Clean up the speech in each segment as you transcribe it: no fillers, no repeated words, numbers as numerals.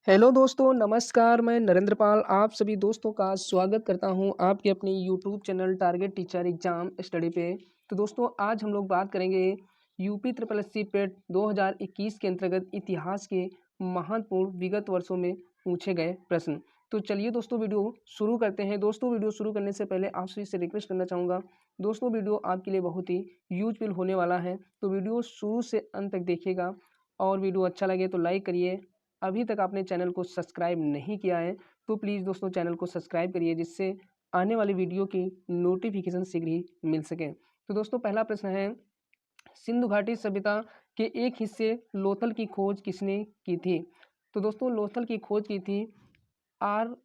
Hello दोस्तों, नमस्कार। मैं नरेंद्र पाल आप सभी दोस्तों का स्वागत करता हूं आपके अपने YouTube channel target teacher exam study पे। तो दोस्तों आज हम लोग बात करेंगे यूपी ट्रिपल एस सी पेट 2021 के अंतर्गत इतिहास के महत्वपूर्ण विगत वर्षों में पूछे गए प्रश्न। तो चलिए दोस्तों वीडियो शुरू करते हैं। दोस्तों वीडियो शुरू करने से पहले आप सभी से रिक्वेस्ट करना चाहूँगा, दोस्तों वीडियो आपके लिए बहुत ही यूजफुल होने वाला है, तो वीडियो शुरू से अंत तक देखिएगा और वीडियो अच्छा लगे तो लाइक करिए। अभी तक आपने चैनल को सब्सक्राइब नहीं किया है तो प्लीज़ दोस्तों चैनल को सब्सक्राइब करिए, जिससे आने वाली वीडियो की नोटिफिकेशन शीघ्र ही मिल सके। तो दोस्तों पहला प्रश्न है, सिंधु घाटी सभ्यता के एक हिस्से लोथल की खोज किसने की थी? तो दोस्तों लोथल की खोज की थी आर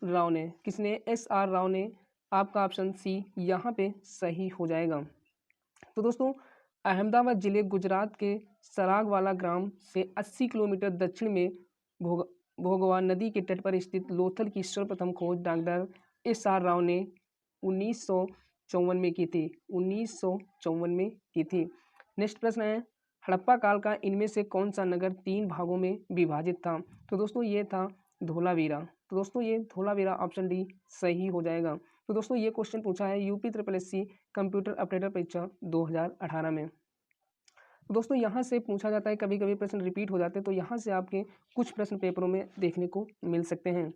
राव ने। किसने? SR राव ने। आपका ऑप्शन सी यहाँ पे सही हो जाएगा। तो दोस्तों अहमदाबाद जिले गुजरात के सरागवाला ग्राम से 80 किलोमीटर दक्षिण में भोगवा नदी के तट पर स्थित लोथल की सर्वप्रथम खोज डॉक्टर SR राव ने 1954 में की थी। 1954 में की थी। नेक्स्ट प्रश्न है, हड़प्पा काल का इनमें से कौन सा नगर 3 भागों में विभाजित था? तो दोस्तों ये था धोलावीरा। तो दोस्तों ये धोलावीरा ऑप्शन डी सही हो जाएगा। तो दोस्तों ये क्वेश्चन पूछा है UP triple S C computer operator परीक्षा 2018 में। तो दोस्तों यहाँ से पूछा जाता है, कभी कभी प्रश्न रिपीट हो जाते हैं, तो यहाँ से आपके कुछ प्रश्न पेपरों में देखने को मिल सकते हैं।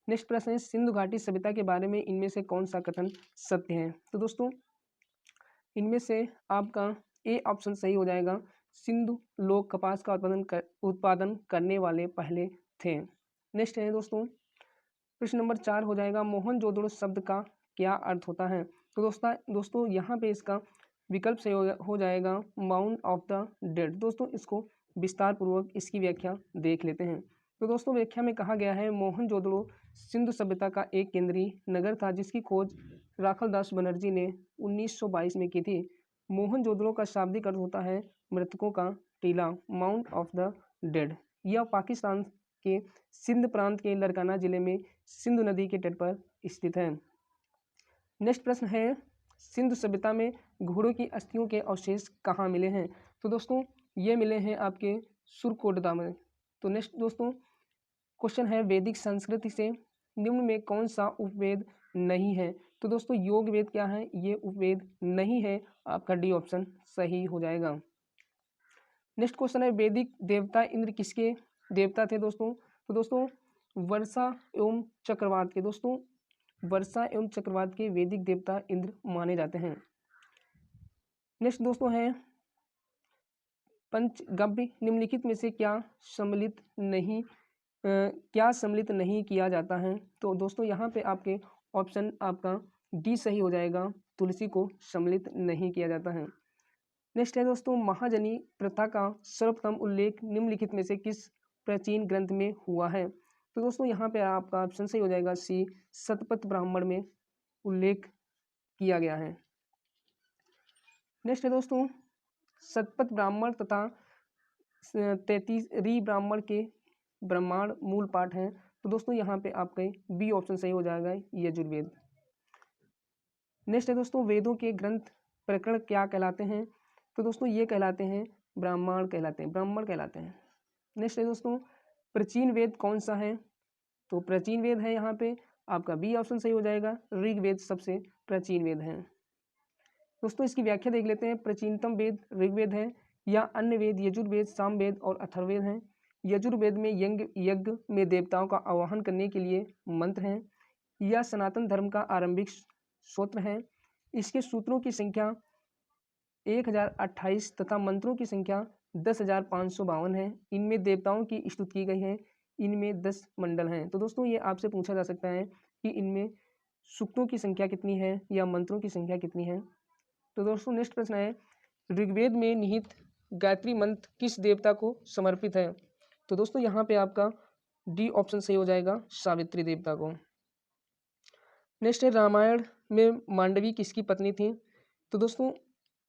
नेक्स्ट प्रश्न है, सिंधु घाटी सभ्यता के बारे में इनमें से कौन सा कथन सत्य है? तो दोस्तों इनमें से आपका ए ऑप्शन सही हो जाएगा। सिंधु लोग कपास का उत्पादन करने वाले पहले थे। नेक्स्ट है दोस्तों प्रश्न नंबर 4 हो जाएगा, मोहनजोदड़ो शब्द का क्या अर्थ होता है? तो दोस्तों यहाँ पे इसका विकल्प सही हो जाएगा माउंट ऑफ द डेड। दोस्तों इसको विस्तार पूर्वक इसकी व्याख्या देख लेते हैं। तो दोस्तों व्याख्या में कहा गया है, मोहनजोदड़ो सिंधु सभ्यता का एक केंद्रीय नगर था जिसकी खोज राखलदास बनर्जी ने 1922 में की थी। मोहनजोदड़ो का शाब्दिक अर्थ होता है मृतकों का टीला, माउंट ऑफ द डेड। यह पाकिस्तान के सिंध प्रांत के लड़काना जिले में सिंधु नदी के तट पर स्थित है। नेक्स्ट प्रश्न है, सिंधु सभ्यता में घोड़ों की अस्थियों के अवशेष कहाँ मिले हैं? तो दोस्तों ये मिले हैं आपके सुरकोटदा में। तो नेक्स्ट दोस्तों क्वेश्चन है, वैदिक संस्कृति से निम्न में कौन सा उपवेद नहीं है? तो दोस्तों योग वेद क्या है? ये उपवेद नहीं है। आपका डी ऑप्शन सही हो जाएगा। नेक्स्ट क्वेश्चन है, वैदिक देवता इंद्र किसके देवता थे दोस्तों? तो दोस्तों वर्षा एवं चक्रवात के। दोस्तों वर्षा एवं चक्रवात के वैदिक देवता इंद्र माने जाते हैं। नेक्स्ट दोस्तों है, पंचगव्य निम्नलिखित में से क्या सम्मिलित नहीं किया जाता है? तो दोस्तों यहाँ पे आपके ऑप्शन आपका डी सही हो जाएगा, तुलसी को सम्मिलित नहीं किया जाता है। नेक्स्ट है दोस्तों, महाजनी प्रथा का सर्वप्रथम उल्लेख निम्नलिखित में से किस प्राचीन ग्रंथ में हुआ है? तो दोस्तों यहाँ पे आपका ऑप्शन सही हो जाएगा सी, शतपथ ब्राह्मण में उल्लेख किया गया है। नेक्स्ट है दोस्तों, शतपथ ब्राह्मण तथा 33री ब्राह्मण के ब्रह्मांड मूल पाठ हैं। तो दोस्तों यहाँ पे आपके बी ऑप्शन सही हो जाएगा, यजुर्वेद। नेक्स्ट है दोस्तों, वेदों के ग्रंथ प्रकरण क्या कहलाते हैं? तो दोस्तों ये कहलाते हैं ब्राह्मण कहलाते हैं। नेक्स्ट है दोस्तों, प्राचीन वेद कौन सा है? तो प्राचीन वेद है यहाँ पे आपका बी ऑप्शन सही हो जाएगा, ऋग्वेद सबसे प्राचीन वेद है। दोस्तों इसकी व्याख्या देख लेते हैं, प्राचीनतम वेद ऋग्वेद है या अन्य वेद यजुर्वेद, सामवेद और अथर्ववेद हैं। यजुर्वेद में यज्ञ में देवताओं का आवाहन करने के लिए मंत्र हैं। यह सनातन धर्म का आरंभिक सूत्र है। इसके सूत्रों की संख्या 1028 तथा मंत्रों की संख्या 10,552 है। इनमें देवताओं की स्तुति की गई है। इनमें 10 मंडल हैं। तो दोस्तों ये आपसे पूछा जा सकता है कि इनमें सूक्तों की संख्या कितनी है या मंत्रों की संख्या कितनी है। तो दोस्तों नेक्स्ट प्रश्न है, ऋग्वेद में निहित गायत्री मंत्र किस देवता को समर्पित है? तो दोस्तों यहाँ पे आपका डी ऑप्शन सही हो जाएगा, सावित्री देवता को। नेक्स्ट है, रामायण में मांडवी किसकी पत्नी थी? तो दोस्तों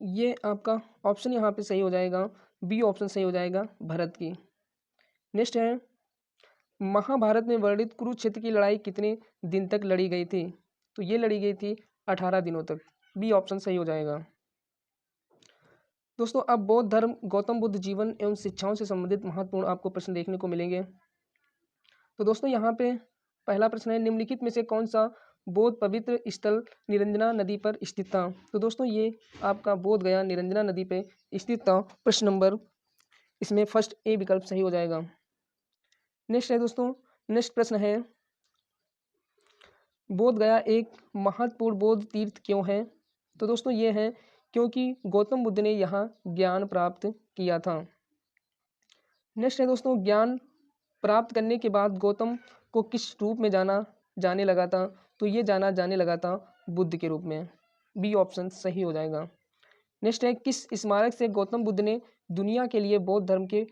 ये आपका ऑप्शन यहाँ पे सही हो जाएगा, बी ऑप्शन सही हो जाएगा, भरत की। नेक्स्ट है, महाभारत में वर्णित कुरुक्षेत्र की लड़ाई कितने दिन तक लड़ी गई थी? तो ये लड़ी गई थी 18 दिनों तक। बी ऑप्शन सही हो जाएगा। दोस्तों अब बौद्ध धर्म गौतम बुद्ध जीवन एवं शिक्षाओं से संबंधित महत्वपूर्ण आपको प्रश्न देखने को मिलेंगे। तो दोस्तों यहाँ पे पहला प्रश्न है, निम्नलिखित में से कौन सा बौद्ध पवित्र स्थल निरंजना नदी पर स्थित था। तो दोस्तों ये आपका बोध गया निरंजना नदी पे स्थित था। प्रश्न नंबर इसमें फर्स्ट ए विकल्प सही हो जाएगा। नेक्स्ट है दोस्तों, नेक्स्ट प्रश्न है, बोध गया एक महत्वपूर्ण बौद्ध तीर्थ क्यों है। तो दोस्तों ये है क्योंकि गौतम बुद्ध ने यहाँ ज्ञान प्राप्त किया था। नेक्स्ट है दोस्तों, ज्ञान प्राप्त करने के बाद गौतम को किस रूप में जाने लगा था। तो ये जाना जाने लगा था बुद्ध के रूप में। बी ऑप्शन सही हो जाएगा। नेक्स्ट है, किस स्मारक से गौतम बुद्ध ने दुनिया के लिए बौद्ध धर्म के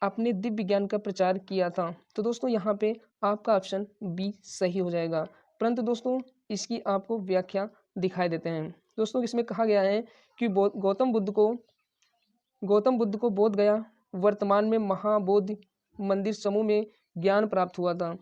अपने दिव्य ज्ञान का प्रचार किया था। तो दोस्तों यहाँ पे आपका ऑप्शन बी सही हो जाएगा। परंतु दोस्तों इसकी आपको व्याख्या दिखाई देते हैं। दोस्तों इसमें कहा गया है कि गौतम बुद्ध को बोध गया वर्तमान में महाबोधि मंदिर समूह में ज्ञान प्राप्त हुआ था।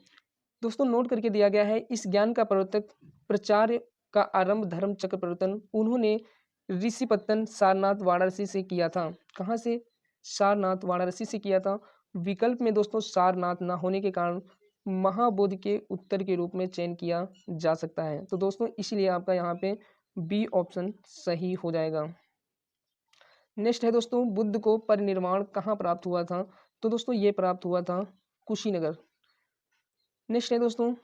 दोस्तों नोट करके दिया गया है, इस ज्ञान का प्रचार का आरंभ धर्म चक्र परिवर्तन उन्होंने ऋषिपत्तन सारनाथ वाराणसी से किया था। कहाँ से? सारनाथ वाराणसी से किया था। विकल्प में दोस्तों सारनाथ ना होने के कारण महाबोधि के उत्तर के रूप में चयन किया जा सकता है। तो दोस्तों इसलिए आपका यहाँ पे बी ऑप्शन सही हो जाएगा। नेक्स्ट है दोस्तों, बुद्ध को परिनिर्वाण कहाँ प्राप्त हुआ था। तो दोस्तों ये प्राप्त हुआ था कुशीनगर। नेक्स्ट है दोस्तों,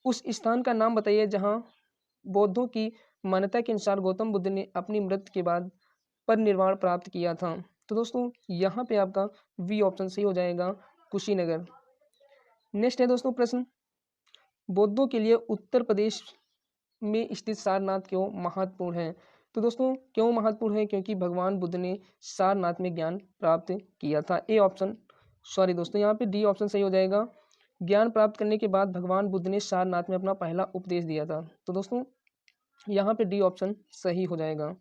उस स्थान का नाम बताइए जहाँ बौद्धों की मान्यता के अनुसार गौतम बुद्ध ने अपनी मृत्यु के बाद परिनिर्वाण प्राप्त किया था। तो दोस्तों यहाँ पे आपका वी ऑप्शन सही हो जाएगा, कुशीनगर। नेक्स्ट है दोस्तों प्रश्न, बौद्धों के लिए उत्तर प्रदेश में स्थित सारनाथ क्यों महत्वपूर्ण है। तो दोस्तों क्यों महत्वपूर्ण है? क्योंकि भगवान बुद्ध ने सारनाथ में ज्ञान प्राप्त किया था। ए ऑप्शन सॉरी दोस्तों यहाँ पे डी ऑप्शन सही हो जाएगा। ज्ञान प्राप्त करने के बाद भगवान बुद्ध ने सारनाथ में अपना पहला उपदेश दिया था। तो दोस्तों यहाँ पे डी ऑप्शन सही हो जाएगा।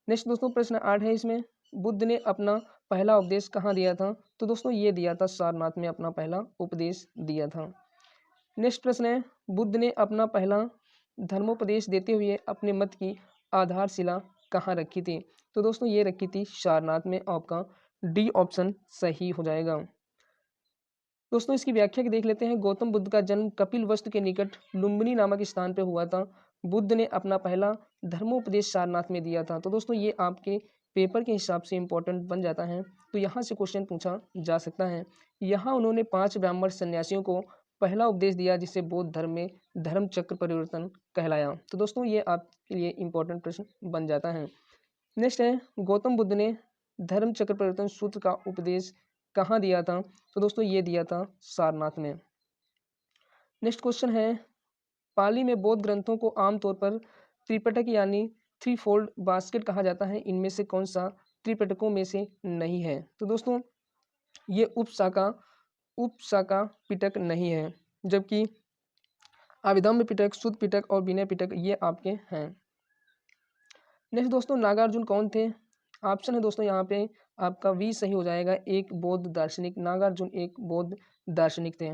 नेक्स्ट दोस्तों प्रश्न 8 है, इसमें बुद्ध ने अपना पहला उपदेश कहाँ दिया था। तो दोस्तों ये दिया था सारनाथ में अपना पहला उपदेश दिया था। नेक्स्ट प्रश्न है, बुद्ध ने अपना पहला धर्मोपदेश देते हुए अपने मत की आधारशिला कहाँ रखी थी। तो दोस्तों ये रखी थी सारनाथ में। आपका डी ऑप्शन सही हो जाएगा। दोस्तों इसकी व्याख्या की देख लेते हैं। गौतम बुद्ध का जन्म कपिलवस्तु के निकट लुम्बिनी नामक स्थान पर हुआ था। बुद्ध ने अपना पहला धर्मोपदेश सारनाथ में दिया था। तो दोस्तों ये आपके पेपर के हिसाब से इम्पोर्टेंट बन जाता है। तो यहाँ से क्वेश्चन पूछा जा सकता है। यहाँ उन्होंने 5 ब्राह्मण सन्यासियों को पहला उपदेश दिया जिसे बौद्ध धर्म में धर्म चक्र परिवर्तन कहलाया। तो दोस्तों ये आपके लिए इम्पोर्टेंट प्रश्न बन जाता है। नेक्स्ट है, गौतम बुद्ध ने धर्म चक्र परिवर्तन सूत्र का उपदेश कहाँ दिया था। तो दोस्तों ये दिया था सारनाथ में। नेक्स्ट क्वेश्चन है, पाली में बौद्ध ग्रंथों को आमतौर पर त्रिपिटक यानी थ्री फोल्ड बास्केट कहा जाता है। इनमें से कौन सा त्रिपिटकों में से नहीं है। तो दोस्तों ये उपशाखा पिटक नहीं है, जबकि अभिधम्म पिटक, शुद्ध पिटक और विनय पिटक ये आपके हैं। नेक्स्ट दोस्तों, नागार्जुन कौन थे। ऑप्शन है दोस्तों यहाँ पे आपका वी सही हो जाएगा, एक बौद्ध दार्शनिक। नागार्जुन एक बौद्ध दार्शनिक थे।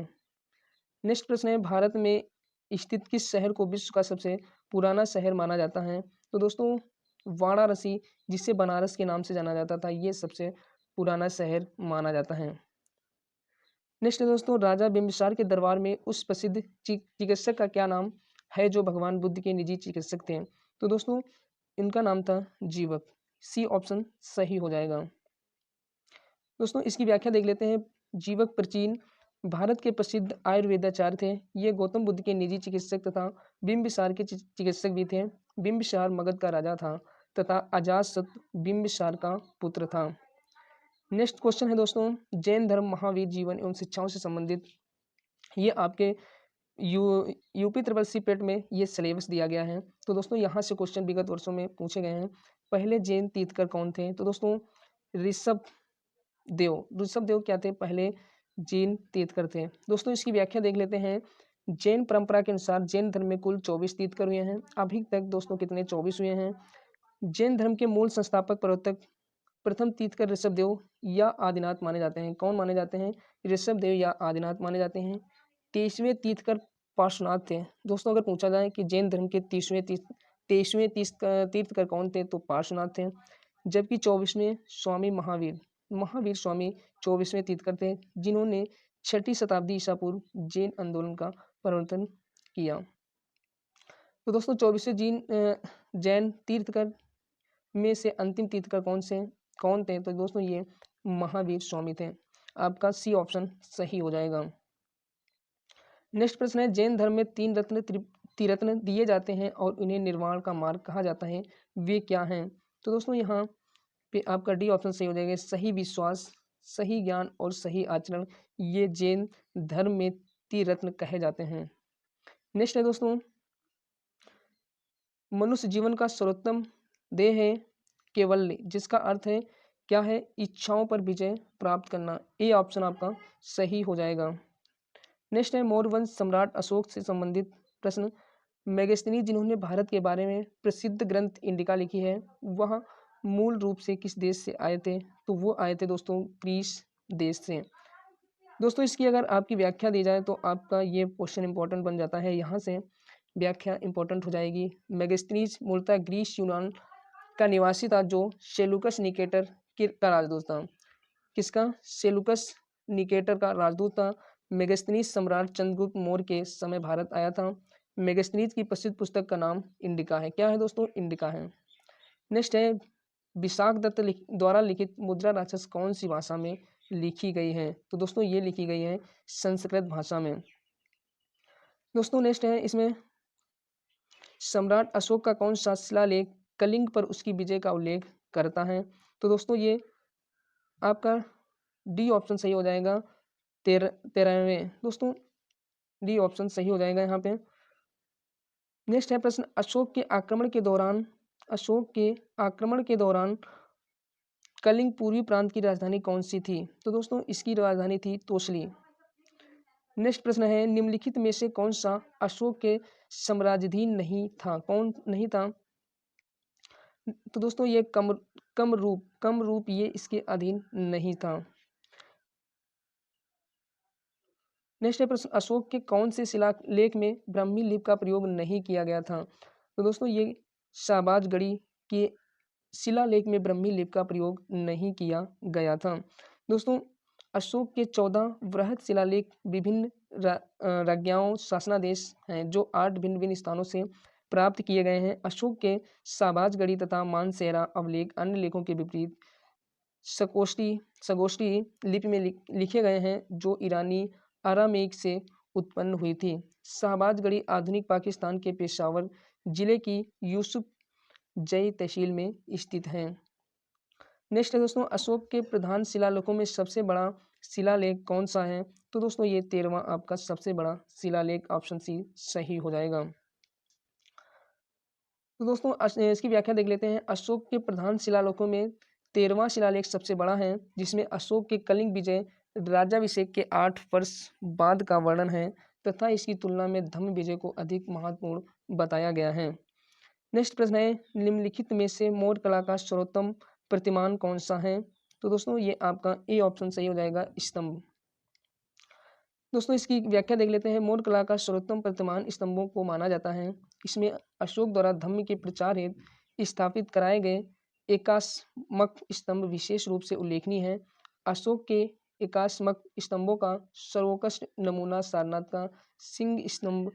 नेक्स्ट प्रश्न है, भारत में स्थित किस शहर को विश्व का सबसे पुराना शहर माना जाता है। तो दोस्तों वाराणसी, जिसे बनारस के नाम से जाना जाता था, ये सबसे पुराना शहर माना जाता है। नेक्स्ट है दोस्तों, राजा बिम्बिसार के दरबार में उस प्रसिद्ध चिकित्सक का क्या नाम है जो भगवान बुद्ध के निजी चिकित्सक थे। तो दोस्तों इनका नाम था जीवक। सी ऑप्शन सही हो जाएगा। दोस्तों इसकी व्याख्या देख लेते हैं। जीवक प्राचीन भारत के प्रसिद्ध आयुर्वेदाचार्य थे। ये गौतम बुद्ध के निजी चिकित्सक तथा बिम्बिसार के चिकित्सक भी थे। बिम्बिसार मगध का राजा था तथा अजातशत्रु बिम्बिसार का पुत्र था। नेक्स्ट क्वेश्चन है दोस्तों, जैन धर्म महावीर जीवन एवं शिक्षाओं से संबंधित। ये आपके यूपी ट्रिपल सी पेट में ये सिलेबस दिया गया है। तो दोस्तों यहाँ से क्वेश्चन विगत वर्षों में पूछे गए हैं। पहले जैन तीर्थकर कौन थे। तो दोस्तों ऋषभ देव क्या थे, पहले जैन तीर्थकर थे। दोस्तों इसकी व्याख्या देख लेते हैं। जैन परंपरा के अनुसार जैन धर्म में कुल 24 तीर्थकर हुए हैं। अभी तक दोस्तों कितने 24 हुए हैं। जैन धर्म के मूल संस्थापक प्रवर्तक प्रथम तीर्थकर ऋषभ देव या आदिनाथ माने जाते हैं। कौन माने जाते हैं? ऋषभ देव या आदिनाथ माने जाते हैं। 23वें तीर्थकर पार्श्वनाथ थे। दोस्तों अगर पूछा जाए कि जैन धर्म के 23वें तीर्थकर कौन थे, तो पार्श्वनाथ थे। जबकि 24वें स्वामी महावीर स्वामी 24वें तीर्थकर थे, जिन्होंने 6ठी शताब्दी ईसा पूर्व जैन आंदोलन का प्रवर्तन किया। तो दोस्तों 24वें जैन तीर्थकर में से अंतिम तीर्थकर कौन थे? तो दोस्तों ये महावीर स्वामी थे। आपका सी ऑप्शन सही हो जाएगा। नेक्स्ट प्रश्न है, जैन धर्म में 3 रत्न त्रिरत्न दिए जाते हैं और उन्हें निर्वाण का मार्ग कहा जाता है, वे क्या हैं? तो दोस्तों यहाँ पे आपका डी ऑप्शन सही हो जाएगा। सही विश्वास, सही ज्ञान और सही आचरण, ये जैन धर्म में त्रिरत्न कहे जाते हैं। नेक्स्ट है दोस्तों, मनुष्य जीवन का सर्वोत्तम देह है केवल्य, जिसका अर्थ है क्या है? इच्छाओं पर विजय प्राप्त करना। ए ऑप्शन आपका सही हो जाएगा। नेक्स्ट है, मौर्य वंश सम्राट अशोक से संबंधित प्रश्न। मेगस्थनीज जिन्होंने भारत के बारे में प्रसिद्ध ग्रंथ इंडिका लिखी है, वह मूल रूप से किस देश से आए थे? तो वो आए थे दोस्तों ग्रीस देश से। दोस्तों इसकी अगर आपकी व्याख्या दी जाए तो आपका ये क्वेश्चन इंपॉर्टेंट बन जाता है, यहाँ से व्याख्या इंपॉर्टेंट हो जाएगी। मेगस्थनीज मूलतः ग्रीस यूनान का निवासी था, जो सेलुकस निकेटर का राजदूत था। किसका? सेलुकस निकेटर का राजदूत था। मेगस्थनीज सम्राट चंद्रगुप्त मौर्य के समय भारत आया था। मेगस्थनीज की प्रसिद्ध पुस्तक का नाम इंडिका है। क्या है दोस्तों? इंडिका है। नेक्स्ट है, विशाख दत्त द्वारा लिखित मुद्रा राक्षस कौन सी भाषा में लिखी गई है? तो दोस्तों ये लिखी गई है संस्कृत भाषा में। दोस्तों नेक्स्ट है, इसमें सम्राट अशोक का कौन सा शिलालेख कलिंग पर उसकी विजय का उल्लेख करता है? तो दोस्तों ये आपका डी ऑप्शन सही हो जाएगा। 13वें दोस्तों डी ऑप्शन सही हो जाएगा यहाँ पे। नेक्स्ट है प्रश्न, अशोक के आक्रमण के दौरान कलिंग पूर्वी प्रांत की राजधानी कौन सी थी? तो दोस्तों इसकी राजधानी थी तोसली। नेक्स्ट प्रश्न है, निम्नलिखित में से कौन सा अशोक के साम्राज्याधीन नहीं था? कौन नहीं था? तो दोस्तों ये कमरूप ये इसके अधीन नहीं था। नेक्स्ट है प्रश्न, अशोक के कौन से शिलालेख में ब्राह्मी लिपि का प्रयोग नहीं किया गया था? तो दोस्तों ये शाहबाजगढ़ी के शिलालेख में ब्राह्मी लिपि का प्रयोग नहीं किया गया था। दोस्तों अशोक के 14 वृहद शिलालेख विभिन्न राज्यों शासनादेश हैं, जो 8 भिन्न भिन्न स्थानों से प्राप्त किए गए हैं। अशोक के शाहबाजगढ़ी तथा मानसेरा अवलेख अन्य लेखों के विपरीत सगोष्ठी लिपि में लिखे गए हैं, जो ईरानी अरामेक से उत्पन्न हुई थी। शाहबाजगढ़ी आधुनिक पाकिस्तान के पेशावर जिले की यूसुफ जई तहसील में स्थित है। नेक्स्ट है दोस्तों, अशोक के प्रधान शिलालेखों में सबसे बड़ा शिलालेख कौन सा है? तो दोस्तों ये 13वां आपका सबसे बड़ा शिलालेख, ऑप्शन सी सही हो जाएगा। तो दोस्तों इसकी व्याख्या देख लेते हैं। अशोक के प्रधान शिलालेखों में 13वां शिलालेख सबसे बड़ा है, जिसमें अशोक के कलिंग विजय राज्याभिषेक के 8 वर्ष बाद का वर्णन है तथा इसकी तुलना में धम्म विजय को अधिक महत्वपूर्ण बताया गया है। नेक्स्ट प्रश्न है, निम्नलिखित में से मौर्य कला का सर्वोत्तम प्रतिमान कौन सा है? तो दोस्तों ये आपका ए ऑप्शन सही हो जाएगा, स्तंभ। दोस्तों इसकी व्याख्या देख लेते हैं। मौर्य कला का सर्वोत्तम प्रतिमान स्तंभों को माना जाता है। इसमें अशोक द्वारा धम्म के प्रचार हेतु स्थापित कराए गए एकाश्मक स्तंभ विशेष रूप से उल्लेखनीय है। अशोक के एकाश्मक स्तंभों का सर्वोत्कृष्ट नमूना सारनाथ का सिंह स्तंभ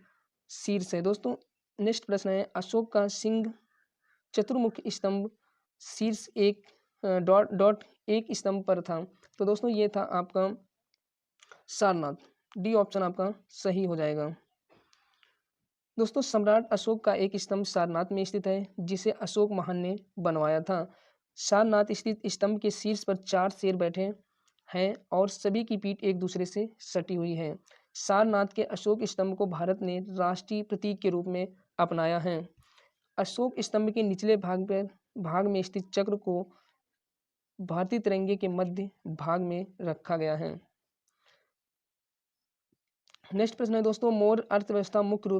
शीर्ष है। दोस्तों नेक्स्ट प्रश्न है, अशोक का सिंह चतुर्मुख स्तंभ शीर्ष एक स्तंभ पर था। तो दोस्तों ये था आपका सारनाथ। डी ऑप्शन आपका सही हो जाएगा। दोस्तों सम्राट अशोक का एक स्तंभ सारनाथ में स्थित है, जिसे अशोक महान ने बनवाया था। सारनाथ स्थित स्तंभ के शीर्ष पर 4 शेर बैठे हैं और सभी की पीठ एक दूसरे से सटी हुई है। सारनाथ के अशोक स्तंभ को भारत ने राष्ट्रीय प्रतीक के रूप में अपनाया है। अशोक स्तंभ के निचले भाग में स्थित चक्र को भारतीय तिरंगे के मध्य भाग में रखा गया है। नेक्स्ट प्रश्न है दोस्तों, मौर्य अर्थव्यवस्था मुख्य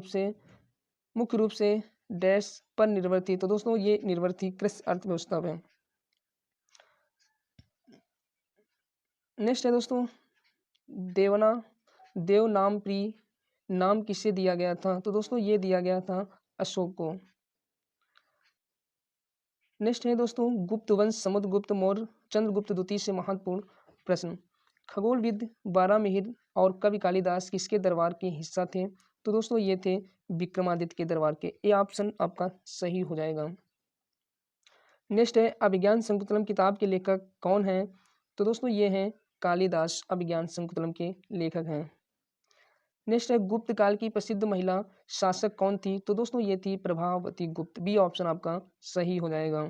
रूप से डैश पर निर्भर थी? तो दोस्तों ये निर्भर थी कृषि अर्थव्यवस्था पे। नेक्स्ट है दोस्तों, देवनागरी नाम किसे दिया गया था? तो दोस्तों ये दिया गया था अशोक को। नेक्स्ट है दोस्तों, गुप्त वंश समुद्रगुप्त मौर्य चंद्रगुप्त द्वितीय से महत्वपूर्ण प्रश्न। खगोलविद बारामिहिर और कवि कालिदास किसके दरबार के हिस्सा थे? तो दोस्तों ये थे विक्रमादित्य के दरबार के। ये ऑप्शन आपका सही हो जाएगा। नेक्स्ट है अभिज्ञान शकुंतलम किताब के लेखक कौन हैं? तो दोस्तों ये हैं कालिदास, अभिज्ञान शकुंतलम के लेखक हैं। नेक्स्ट है गुप्त काल की प्रसिद्ध महिला शासक कौन थी? तो दोस्तों ये थी प्रभावती गुप्त। बी ऑप्शन आपका सही हो जाएगा।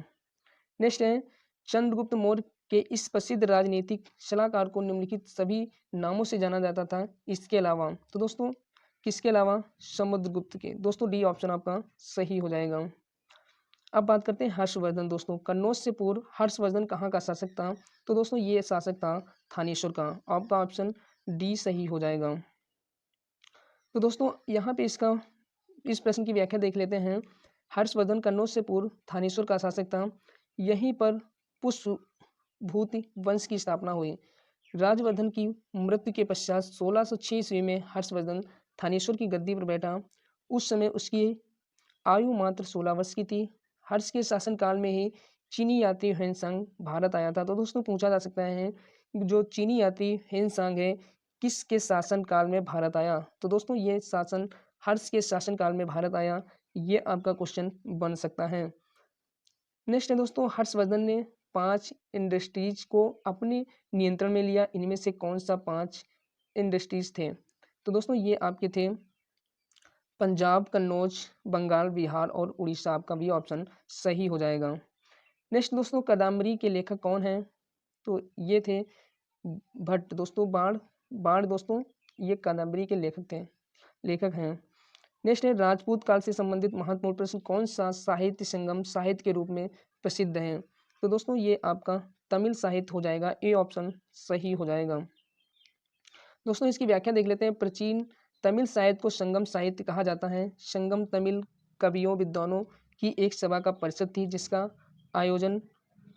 नेक्स्ट है चंद्रगुप्त मौर्य के इस प्रसिद्ध राजनीतिक सलाहकार को निम्नलिखित सभी नामों से जाना जाता था इसके अलावा? तो दोस्तों किसके अलावा? समुद्रगुप्त के। दोस्तों डी ऑप्शन आपका सही हो जाएगा। अब बात करते हैं हर्षवर्धन। दोस्तों कन्नौज से पूर्व हर्षवर्धन कहाँ का शासक था? तो दोस्तों ये शासक था थानेश्वर का। आपका ऑप्शन डी सही हो जाएगा। तो दोस्तों यहाँ पे इस प्रश्न की व्याख्या देख लेते हैं। हर्षवर्धन कन्नौज से पूर्व थानेश्वर का शासक था। यहीं पर पुष्यभूति वंश की स्थापना हुई। राजवर्धन की मृत्यु के पश्चात 1606 ईस्वी में हर्षवर्धन थानेश्वर की गद्दी पर बैठा। उस समय उसकी आयु मात्र 16 वर्ष की थी। हर्ष के शासनकाल में ही चीनी यात्री ह्वेनसांग भारत आया था। तो दोस्तों पूछा जा सकता है जो चीनी यात्री ह्वेनसांग है किसके शासनकाल में भारत आया? तो दोस्तों ये शासन हर्ष के शासनकाल में भारत आया। ये आपका क्वेश्चन बन सकता है। नेक्स्ट है दोस्तों हर्षवर्धन ने 5 इंडस्ट्रीज को अपने नियंत्रण में लिया। इनमें से कौन सा 5 इंडस्ट्रीज थे? तो दोस्तों ये आपके थे पंजाब, कन्नौज, बंगाल, बिहार और उड़ीसा। आपका भी ऑप्शन सही हो जाएगा। नेक्स्ट दोस्तों कादम्बरी के लेखक कौन हैं? तो ये थे भट्ट। दोस्तों बाण दोस्तों ये कादम्बरी के लेखक हैं। नेक्स्ट है राजपूत काल से संबंधित महत्वपूर्ण प्रश्न कौन सा साहित्य संगम साहित्य के रूप में प्रसिद्ध है? तो दोस्तों ये आपका तमिल साहित्य हो जाएगा। ए ऑप्शन सही हो जाएगा। दोस्तों इसकी व्याख्या देख लेते हैं। प्राचीन तमिल साहित्य को संगम साहित्य कहा जाता है। संगम तमिल कवियों विद्वानों की एक सभा का परिषद थी जिसका आयोजन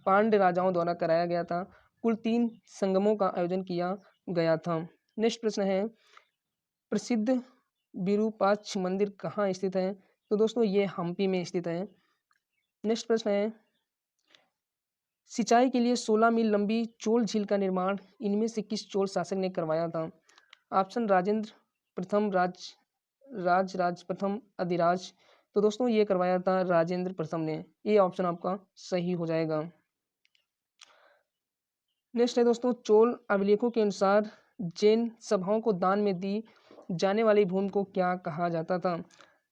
पांड्य राजाओं द्वारा कराया गया था। कुल 3 संगमों का आयोजन किया गया था। नेक्स्ट प्रश्न है प्रसिद्ध विरूपाक्ष मंदिर कहाँ स्थित है? तो दोस्तों ये हम्पी में स्थित है। नेक्स्ट प्रश्न है सिंचाई के लिए 16 मील लंबी चोल झील का निर्माण इनमें से किस चोल शासक ने करवाया था? ऑप्शन राजेंद्र प्रथम, राज प्रथम, अधिराज। तो दोस्तों ये करवाया था राजेंद्र प्रथम ने। ये ऑप्शन आपका सही हो जाएगा। नेक्स्ट है दोस्तों चोल अभिलेखों के अनुसार जैन सभाओं को दान में दी जाने वाली भूमि को क्या कहा जाता था?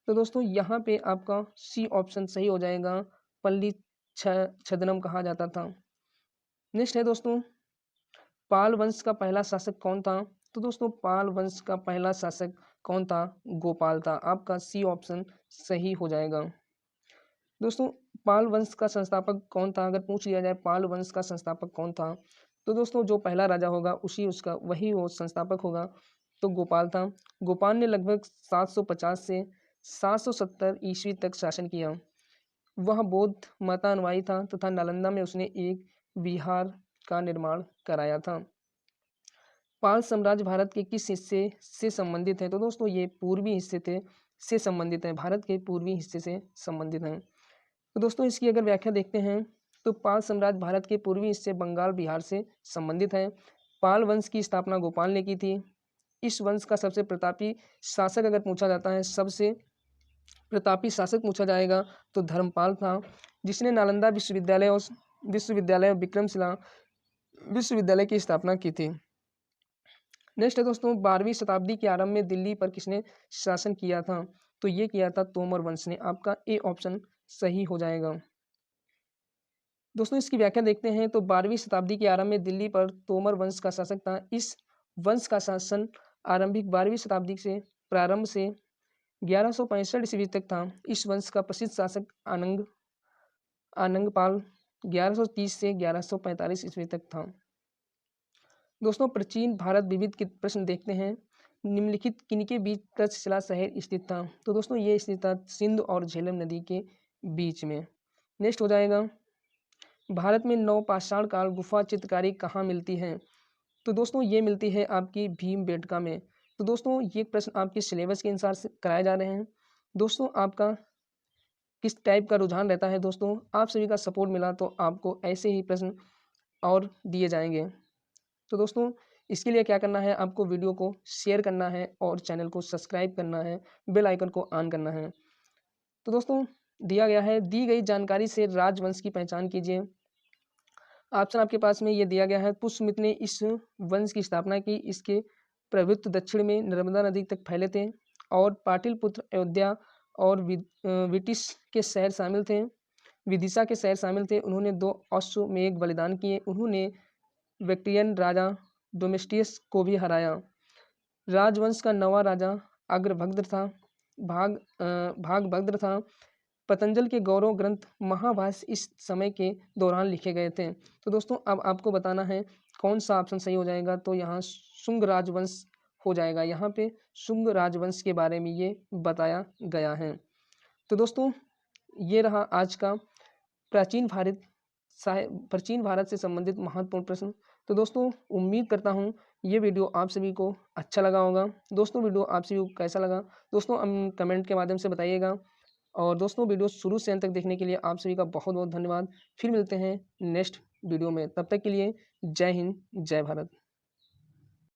तो दोस्तों यहाँ पे आपका सी ऑप्शन सही हो जाएगा। पल्ली छदनम कहा जाता था। नेक्स्ट है दोस्तों पाल वंश का पहला शासक कौन था? तो दोस्तों पाल वंश का पहला शासक कौन था? गोपाल था। आपका सी ऑप्शन सही हो जाएगा। दोस्तों पाल वंश का संस्थापक कौन था? अगर पूछ लिया जाए पाल वंश का संस्थापक कौन था तो दोस्तों जो पहला राजा होगा वही वो संस्थापक होगा। तो गोपाल था। गोपाल ने लगभग 750 से 770 ईस्वी तक शासन किया। वह बौद्ध मतानुयायी था तथा नालंदा में उसने एक विहार का निर्माण कराया था। पाल साम्राज्य भारत के किस हिस्से से संबंधित है? तो दोस्तों ये पूर्वी हिस्से से संबंधित है। भारत के पूर्वी हिस्से से संबंधित है। तो दोस्तों इसकी अगर व्याख्या देखते हैं तो पाल साम्राज्य भारत के पूर्वी हिस्से बंगाल बिहार से संबंधित है। पाल वंश की स्थापना गोपाल ने की थी। इस वंश का सबसे प्रतापी शासक अगर पूछा जाता है सबसे प्रतापी शासक पूछा जाएगा तो धर्मपाल था जिसने नालंदा विश्वविद्यालय विक्रमशिला विश्वविद्यालय की स्थापना की थी। नेक्स्ट है दोस्तों 12वीं शताब्दी के आरंभ में दिल्ली पर किसने शासन किया था? तो ये किया था तोमर वंश ने। आपका ए ऑप्शन सही हो जाएगा। दोस्तों इसकी व्याख्या देखते हैं तो 12वीं शताब्दी के आरंभ में दिल्ली पर तोमर वंश का शासक था। इस वंश का शासन आरंभिक 12वीं शताब्दी से प्रारंभ से 1165 ईस्वी तक था। इस वंश का प्रसिद्ध शासक आनंगपाल 1130 से 1145 ईस्वी तक था। दोस्तों प्राचीन भारत विविध के प्रश्न देखते हैं। निम्नलिखित किनके बीच तक्षशिला शहर स्थित था? तो दोस्तों ये स्थित था सिंधु और झेलम नदी के बीच में। नेक्स्ट हो जाएगा भारत में नवपाषाण काल गुफा चित्रकारी कहाँ मिलती है? तो दोस्तों ये मिलती है आपकी भीमबेटका में। तो दोस्तों ये प्रश्न आपके सिलेबस के अनुसार से कराए जा रहे हैं। दोस्तों आपका किस टाइप का रुझान रहता है? दोस्तों आप सभी का सपोर्ट मिला तो आपको ऐसे ही प्रश्न और दिए जाएंगे। तो दोस्तों इसके लिए क्या करना है, आपको वीडियो को शेयर करना है और चैनल को सब्सक्राइब करना है, बेल आइकन को ऑन करना है। तो दोस्तों दिया गया है, दी गई जानकारी से राजवंश की पहचान कीजिए। ऑप्शन आपके पास में ये दिया गया है, पुष्यमित्र ने इस वंश की स्थापना की, इसके प्रभुत्व दक्षिण में नर्मदा नदी तक फैले थे और पाटलिपुत्र, अयोध्या और विटिश के शहर शामिल थे, विदिशा के शहर शामिल थे। उन्होंने 2 अश्वमेध बलिदान किए। उन्होंने बैक्ट्रियन राजा डोमेस्टियस को भी हराया। राजवंश का 9वां राजा अग्रभद्र था, भागभद्र था। पतंजल के गौरव ग्रंथ महाभाष्य इस समय के दौरान लिखे गए थे। तो दोस्तों अब आपको बताना है कौन सा ऑप्शन सही हो जाएगा। तो यहाँ शुंग राजवंश हो जाएगा। यहाँ पे शुंग राजवंश के बारे में ये बताया गया है। तो दोस्तों ये रहा आज का प्राचीन भारत से संबंधित महत्वपूर्ण प्रश्न। तो दोस्तों उम्मीद करता हूँ ये वीडियो आप सभी को अच्छा लगा होगा। दोस्तों वीडियो आप सभी को कैसा लगा दोस्तों कमेंट के माध्यम से बताइएगा। और दोस्तों वीडियो शुरू से अंत तक देखने के लिए आप सभी का बहुत बहुत धन्यवाद। फिर मिलते हैं नेक्स्ट वीडियो में, तब तक के लिए जय हिंद, जय भारत।